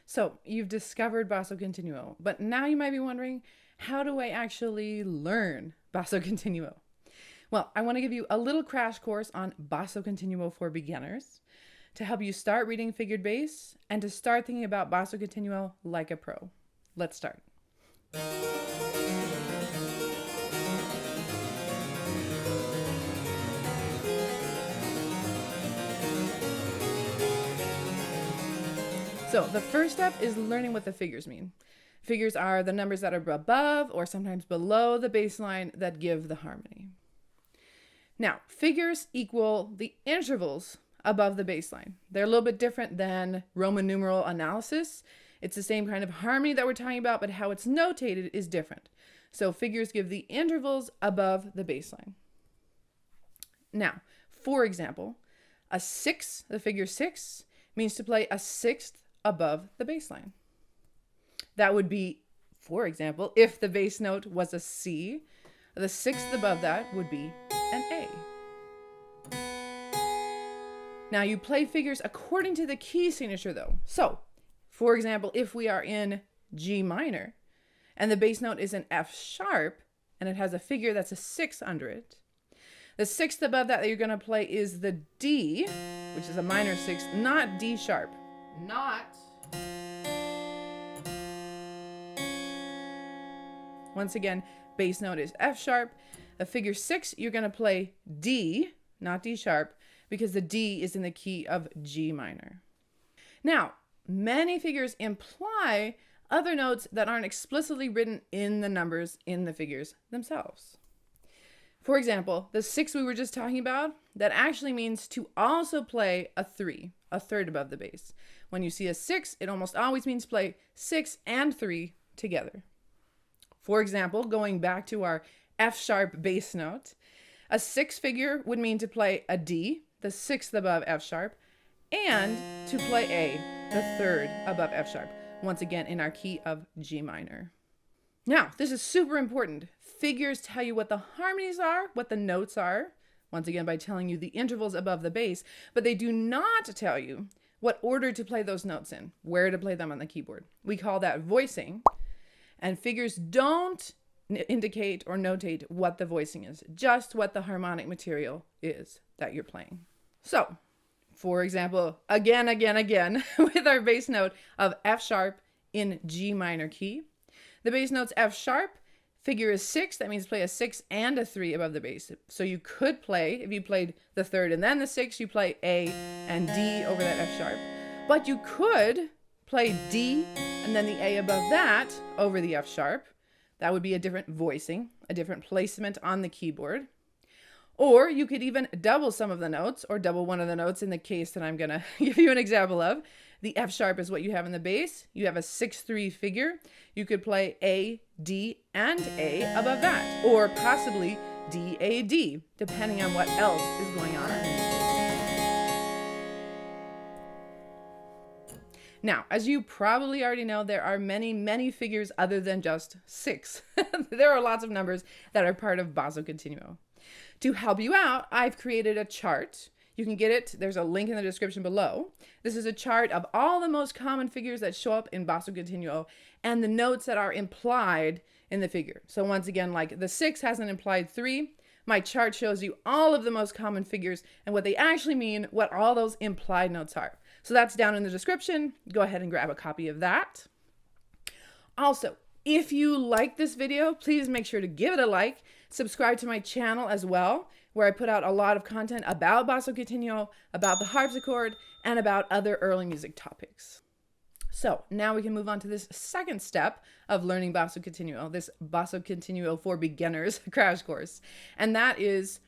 So you've discovered Basso Continuo, but now you might be wondering, how do I actually learn Basso Continuo? Well, I want to give you a little crash course on Basso Continuo for beginners to help you start reading figured bass and to start thinking about Basso Continuo like a pro. Let's start. So the first step is learning what the figures mean. Figures are the numbers that are above or sometimes below the bass line that give the harmony. Now, figures equal the intervals above the bass line. They're a little bit different than Roman numeral analysis. It's the same kind of harmony that we're talking about, but how it's notated is different. So figures give the intervals above the bass line. Now, for example, a 6, the figure 6, means to play a sixth above the bass line. That would be, for example, if the bass note was a C, the sixth above that would be an A. Now you play figures according to the key signature though. So, for example, if we are in G minor and the bass note is an F sharp and it has a figure that's a 6 under it, the sixth above that you're going to play is the D, which is a minor sixth, not D sharp. Once again, bass note is F sharp. The figure 6, you're going to play D, not D sharp, because the D is in the key of G minor. Now, many figures imply other notes that aren't explicitly written in the numbers in the figures themselves. For example, the 6 we were just talking about, that actually means to also play a 3, a third above the bass. When you see a 6, it almost always means play 6 and 3 together. For example, going back to our F sharp bass note, a 6 figure would mean to play a D, the 6th above F sharp, and to play A, the 3rd above F sharp, once again in our key of G minor. Now, this is super important. Figures tell you what the harmonies are, what the notes are, once again by telling you the intervals above the bass, but they do not tell you what order to play those notes in, where to play them on the keyboard. We call that voicing, and figures don't indicate or notate what the voicing is, just what the harmonic material is that you're playing. So, for example, again, with our bass note of F sharp in G minor key, the bass note's F sharp, figure is 6, that means play a 6 and a 3 above the bass. So you could play, if you played the 3rd and then the 6, you play A and D over that F sharp. But you could play D and then the A above that over the F sharp. That would be a different voicing, a different placement on the keyboard. Or you could even double some of the notes or double one of the notes in the case that I'm going to give you an example of. The F sharp is what you have in the bass. You have a 6-3 figure. You could play A, D, and A above that, or possibly D, A, D, depending on what else is going on. Now, as you probably already know, there are many figures other than just 6. There are lots of numbers that are part of Basso Continuo. To help you out, I've created a chart. You can get it. There's a link in the description below. This is a chart of all the most common figures that show up in Basso Continuo and the notes that are implied in the figure. So once again, like the 6 has an implied 3. My chart shows you all of the most common figures and what they actually mean, what all those implied notes are. So that's down in the description. Go ahead and grab a copy of that. Also, if you like this video, please make sure to give it a like. Subscribe to my channel as well, where I put out a lot of content about Basso Continuo, about the harpsichord, and about other early music topics. So now we can move on to this second step of learning Basso Continuo, this Basso Continuo for beginners crash course. And that is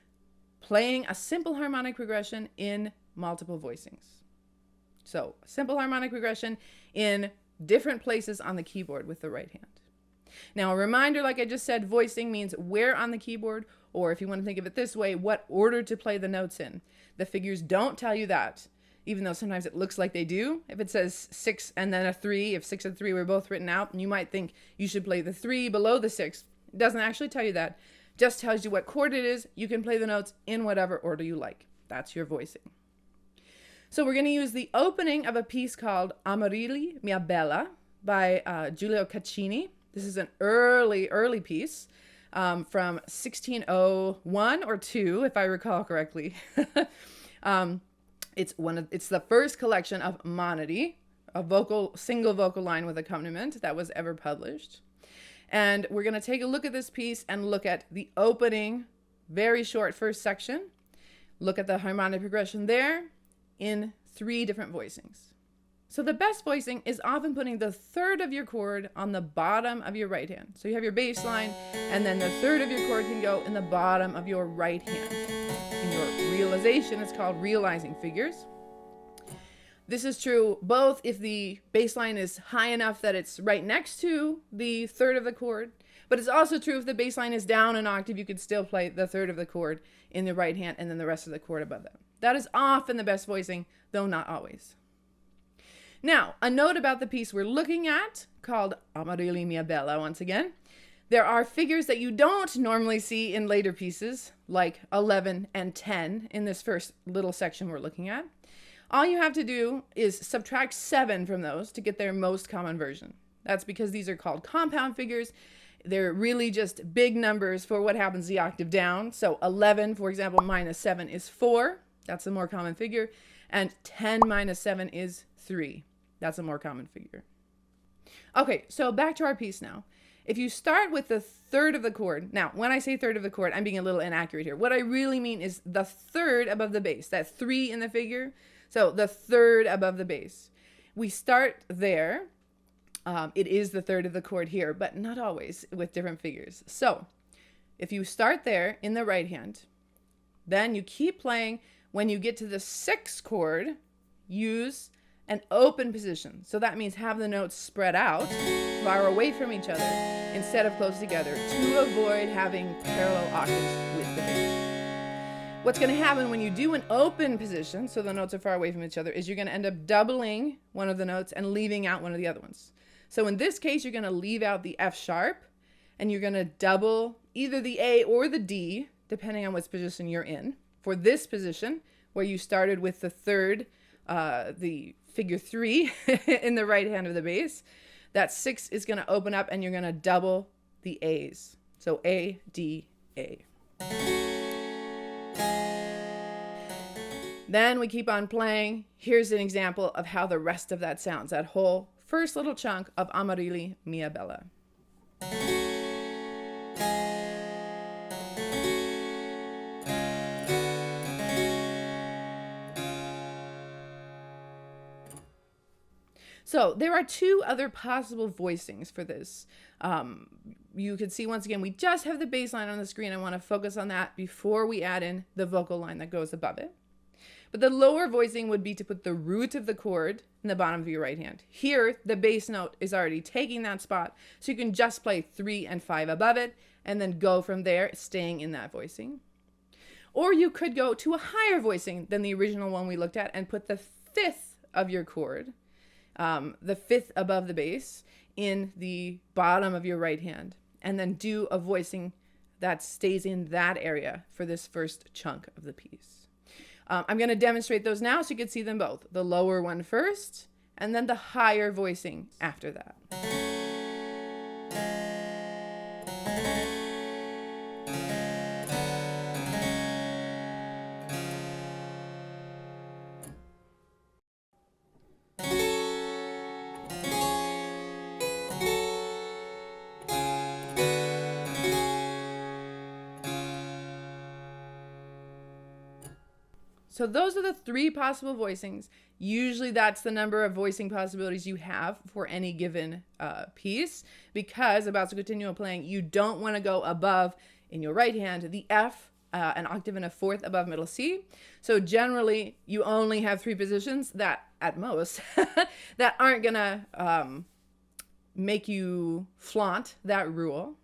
playing a simple harmonic progression in multiple voicings. So simple harmonic progression in different places on the keyboard with the right hand. Now, a reminder, like I just said, voicing means where on the keyboard, or if you want to think of it this way, what order to play the notes in. The figures don't tell you that, even though sometimes it looks like they do. If it says 6 and then a 3, if 6 and 3 were both written out, you might think you should play the 3 below the 6. It doesn't actually tell you that. Just tells you what chord it is. You can play the notes in whatever order you like. That's your voicing. So we're going to use the opening of a piece called Amarilli Mia Bella by Giulio Caccini. This is an early piece from 1601 or 2, if I recall correctly. It's the first collection of monody, a single vocal line with accompaniment that was ever published. And we're going to take a look at this piece and look at the opening, very short first section. Look at the harmonic progression there in 3 different voicings. So the best voicing is often putting the third of your chord on the bottom of your right hand. So you have your bass line, and then the third of your chord can go in the bottom of your right hand. In your realization, it's called realizing figures. This is true both if the bass line is high enough that it's right next to the third of the chord, but it's also true if the bass line is down an octave, you could still play the third of the chord in the right hand and then the rest of the chord above that. That is often the best voicing, though not always. Now, a note about the piece we're looking at, called Amarilli Mia Bella once again. There are figures that you don't normally see in later pieces, like 11 and 10 in this first little section we're looking at. All you have to do is subtract 7 from those to get their most common version. That's because these are called compound figures. They're really just big numbers for what happens the octave down. So 11, for example, minus 7 is 4. That's a more common figure. And 10 minus 7 is 3. That's a more common figure. Okay, so back to our piece now. If you start with the third of the chord, now when I say third of the chord, I'm being a little inaccurate here. What I really mean is the third above the bass, that 3 in the figure. So the third above the bass. We start there. It is the third of the chord here, but not always with different figures. So if you start there in the right hand, then you keep playing. When you get to the 6th chord, use an open position. So that means have the notes spread out, far away from each other, instead of close together, to avoid having parallel octaves with the bass. What's going to happen when you do an open position, so the notes are far away from each other, is you're going to end up doubling one of the notes and leaving out one of the other ones. So in this case, you're going to leave out the F sharp, and you're going to double either the A or the D, depending on which position you're in. For this position, where you started with the third, the figure 3 in the right hand of the bass, that 6 is going to open up and you're going to double the A's. So A, D, A. Then we keep on playing. Here's an example of how the rest of that sounds, that whole first little chunk of Amarilli Mia Bella. So there are 2 other possible voicings for this. You can see once again, we just have the bass line on the screen. I want to focus on that before we add in the vocal line that goes above it. But the lower voicing would be to put the root of the chord in the bottom of your right hand. Here, the bass note is already taking that spot, so you can just play 3 and 5 above it, and then go from there, staying in that voicing. Or you could go to a higher voicing than the original one we looked at and put the 5th of your chord, the 5th above the bass, in the bottom of your right hand, and then do a voicing that stays in that area for this first chunk of the piece. I'm going to demonstrate those now so you can see them both. The lower one first, and then the higher voicing after that. So those are the 3 possible voicings. Usually that's the number of voicing possibilities you have for any given piece, because about basso continuo playing, you don't want to go above, in your right hand, the F, an octave and a 4th above middle C. So generally you only have 3 positions that, at most, that aren't gonna make you flaunt that rule.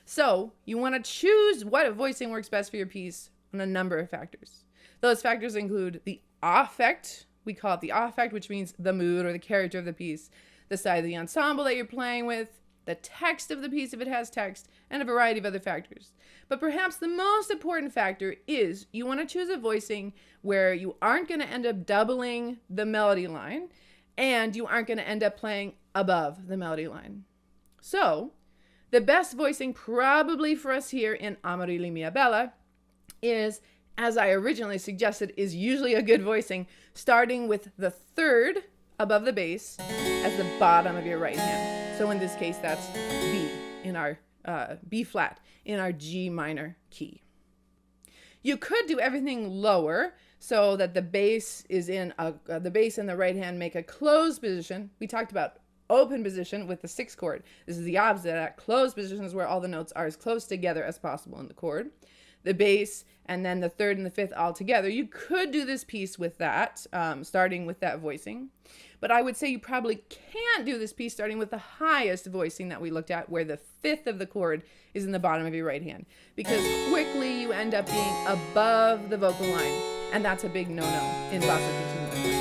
So you want to choose what voicing works best for your piece on a number of factors. Those factors include the affect. We call it the affect, which means the mood or the character of the piece, the side of the ensemble that you're playing with, the text of the piece if it has text, and a variety of other factors. But perhaps the most important factor is you want to choose a voicing where you aren't going to end up doubling the melody line, and you aren't going to end up playing above the melody line. So the best voicing probably for us here in Amarili Mia Bella is, as I originally suggested, is usually a good voicing, starting with the third above the bass as the bottom of your right hand. So in this case, that's B in our B flat in our G minor key. You could do everything lower so that the bass is in the bass and the right hand make a closed position. We talked about open position with the sixth chord. This is the opposite. That closed position is where all the notes are as close together as possible in the chord. The bass and then the third and the fifth all together. You could do this piece with that, starting with that voicing. But I would say you probably can't do this piece starting with the highest voicing that we looked at, where the fifth of the chord is in the bottom of your right hand, because quickly you end up being above the vocal line, and that's a big no-no in basso continuo.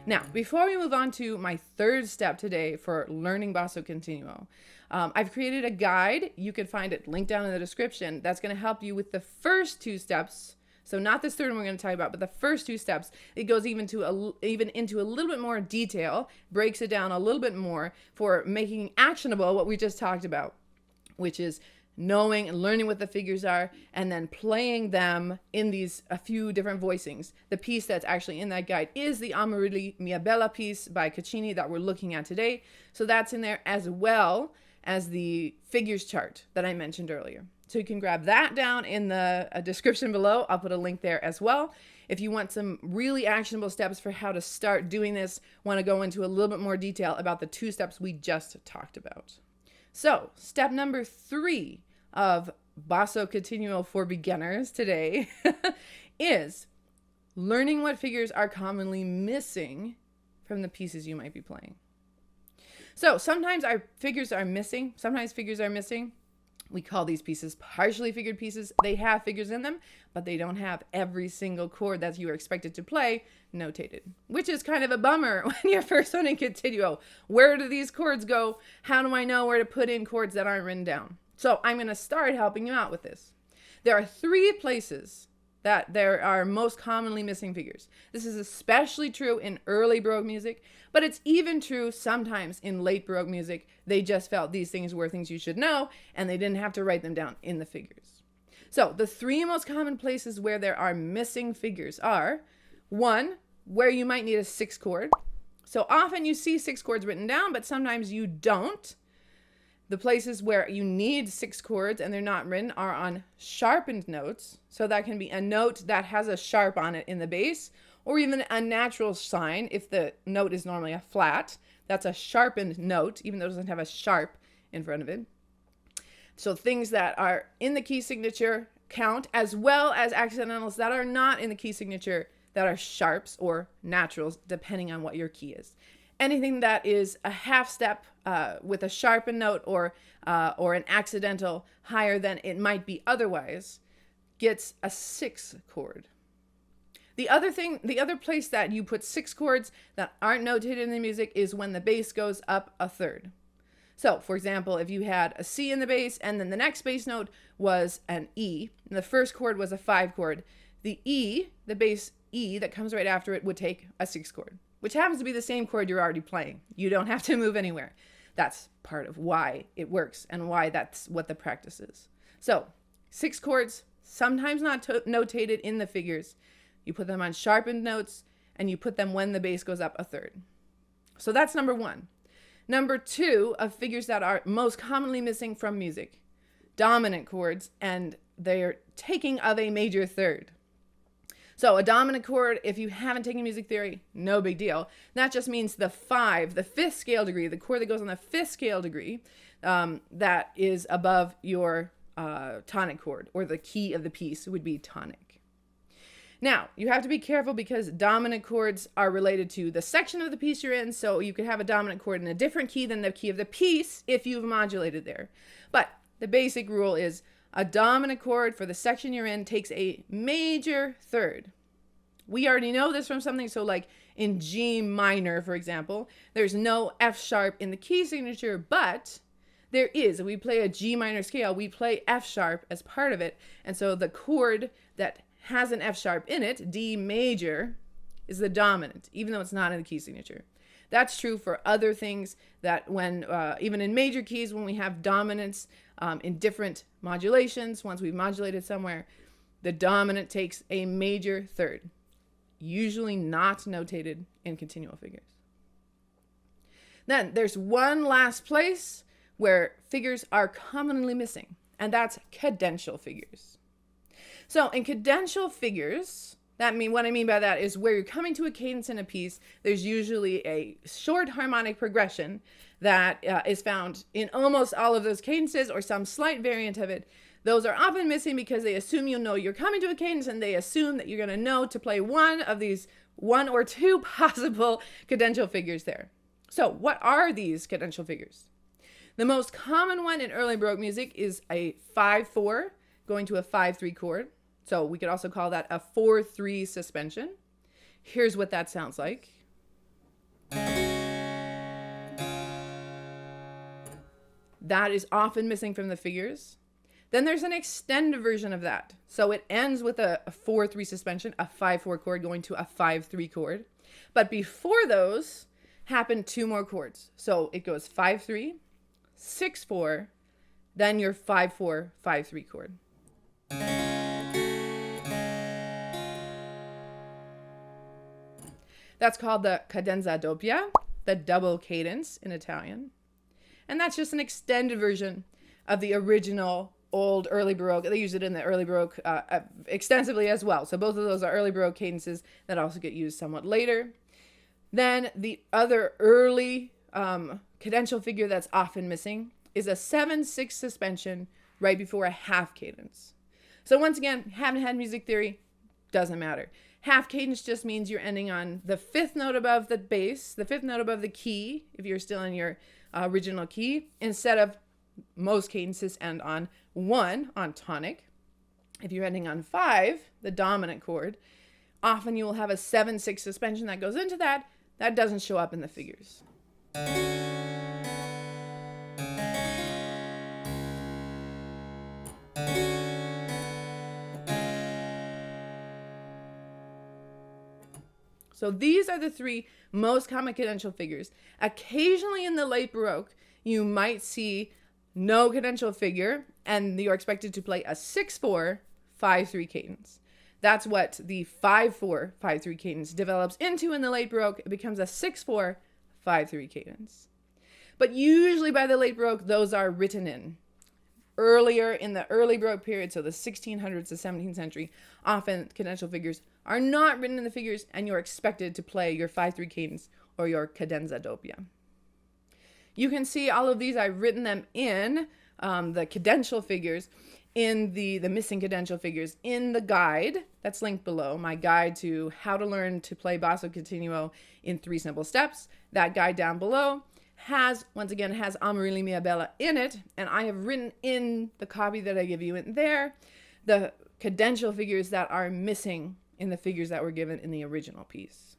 Now, before we move on to my third step today for learning basso continuo, I've created a guide. You can find it linked down in the description. That's going to help you with the first two steps. So not this third one we're going to talk about, but the first two steps. It goes even into a little bit more detail, breaks it down a little bit more for making actionable what we just talked about, which is knowing and learning what the figures are and then playing them in a few different voicings. The piece that's actually in that guide is the Amarili Mia Bella piece by Chuaqui that we're looking at today. So that's in there, as well as the figures chart that I mentioned earlier. So you can grab that down in the description below. I'll put a link there as well. If you want some really actionable steps for how to start doing this, want to go into a little bit more detail about the two steps we just talked about. So step number 3 of Basso Continuo for beginners today is learning what figures are commonly missing from the pieces you might be playing. So sometimes our figures are missing. Sometimes figures are missing. We call these pieces partially figured pieces. They have figures in them, but they don't have every single chord that you are expected to play notated, which is kind of a bummer when you're first learning continuo. Where do these chords go? How do I know where to put in chords that aren't written down? So I'm going to start helping you out with this. There are 3 places that there are most commonly missing figures. This is especially true in early Baroque music, but it's even true sometimes in late Baroque music. They just felt these things were things you should know, and they didn't have to write them down in the figures. So the 3 most common places where there are missing figures are, 1, where you might need a 6th chord. So often you see 6 chords written down, but sometimes you don't. The places where you need 6 chords and they're not written are on sharpened notes. So that can be a note that has a sharp on it in the bass, or even a natural sign if the note is normally a flat. That's a sharpened note, even though it doesn't have a sharp in front of it. So things that are in the key signature count, as well as accidentals that are not in the key signature that are sharps or naturals, depending on what your key is. Anything that is a half step with a sharpened note or an accidental higher than it might be otherwise gets a 6th chord. The other place that you put 6 chords that aren't notated in the music is when the bass goes up a third. So, for example, if you had a C in the bass and then the next bass note was an E, and the first chord was a 5 chord, the E, the bass E that comes right after it, would take a 6 chord, which happens to be the same chord you're already playing. You don't have to move anywhere. That's part of why it works and why that's what the practice is. So 6 chords, sometimes not notated in the figures. You put them on sharpened notes and you put them when the bass goes up a third. So that's number 1. Number 2 of figures that are most commonly missing from music, dominant chords, and they're taking of a major third. So a dominant chord, if you haven't taken music theory, no big deal. That just means the 5, the 5th scale degree, the chord that goes on the 5th scale degree, that is above your tonic chord, or the key of the piece would be tonic. Now, you have to be careful because dominant chords are related to the section of the piece you're in, so you could have a dominant chord in a different key than the key of the piece if you've modulated there. But the basic rule is a dominant chord for the section you're in takes a major third. We already know this from something, so like in G minor, for example, there's no F sharp in the key signature, but there is. If we play a G minor scale, we play F sharp as part of it. And so the chord that has an F sharp in it, D major, is the dominant, even though it's not in the key signature. That's true for other things that when, even in major keys, when we have dominants in different modulations, once we've modulated somewhere, the dominant takes a major third, usually not notated in continual figures. Then there's one last place where figures are commonly missing, and that's cadential figures. So in cadential figures, what I mean by that is where you're coming to a cadence in a piece, there's usually a short harmonic progression that is found in almost all of those cadences or some slight variant of it. Those are often missing because they assume you'll know you're coming to a cadence, and they assume that you're going to know to play one of these one or two possible cadential figures there. So what are these cadential figures? The most common one in early Baroque music is a 5-4 going to a 5-3 chord. So we could also call that a 4-3 suspension. Here's what that sounds like. That is often missing from the figures. Then there's an extended version of that. So it ends with a 4-3 suspension, a 5-4 chord going to a 5-3 chord. But before those happen two more chords. So it goes 5-3, 6-4, then your 5-4, 5-3 chord. That's called the cadenza doppia, the double cadence in Italian. And that's just an extended version of the original old early Baroque. They use it in the early Baroque extensively as well. So both of those are early Baroque cadences that also get used somewhat later. Then the other early cadential figure that's often missing is a 7-6 suspension right before a half cadence. So once again, haven't had music theory, doesn't matter. Half cadence just means you're ending on the fifth note above the bass, the fifth note above the key, if you're still in your original key, instead of most cadences end on 1 on tonic. If you're ending on 5, the dominant chord, often you will have a 7-6 suspension that goes into that. That doesn't show up in the figures. So these are the three most common cadential figures. Occasionally in the late Baroque, you might see no cadential figure, and you're expected to play a 6-4, 5-3 cadence. That's what the 5-4, 5-3 cadence develops into in the late Baroque. It becomes a 6-4, 5-3 cadence. But usually by the late Baroque, those are written in. Earlier in the early Baroque period, so the 1600s to 17th century, often cadential figures are not written in the figures, and you're expected to play your 5-3 cadence or your cadenza doppia. You can see all of these, I've written them in the cadential figures, in the missing cadential figures in the guide that's linked below, my guide to how to learn to play basso continuo in 3 simple steps. That guide down below has Amarili Mia Bella in it, and I have written in the copy that I give you in there the cadential figures that are missing in the figures that were given in the original piece.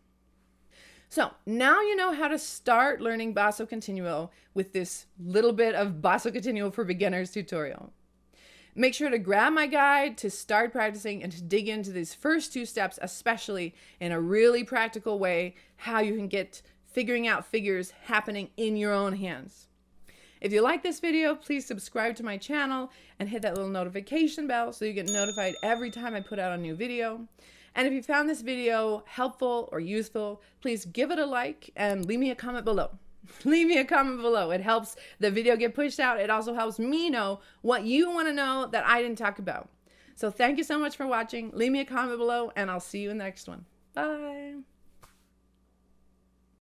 So now you know how to start learning basso continuo with this little bit of basso continuo for beginners tutorial. Make sure to grab my guide to start practicing and to dig into these first 2 steps, especially in a really practical way, how you can get figuring out figures happening in your own hands. If you like this video, please subscribe to my channel and hit that little notification bell so you get notified every time I put out a new video. And if you found this video helpful or useful, please give it a like and leave me a comment below. Leave me a comment below. It helps the video get pushed out. It also helps me know what you want to know that I didn't talk about. So thank you so much for watching. Leave me a comment below, and I'll see you in the next one. Bye.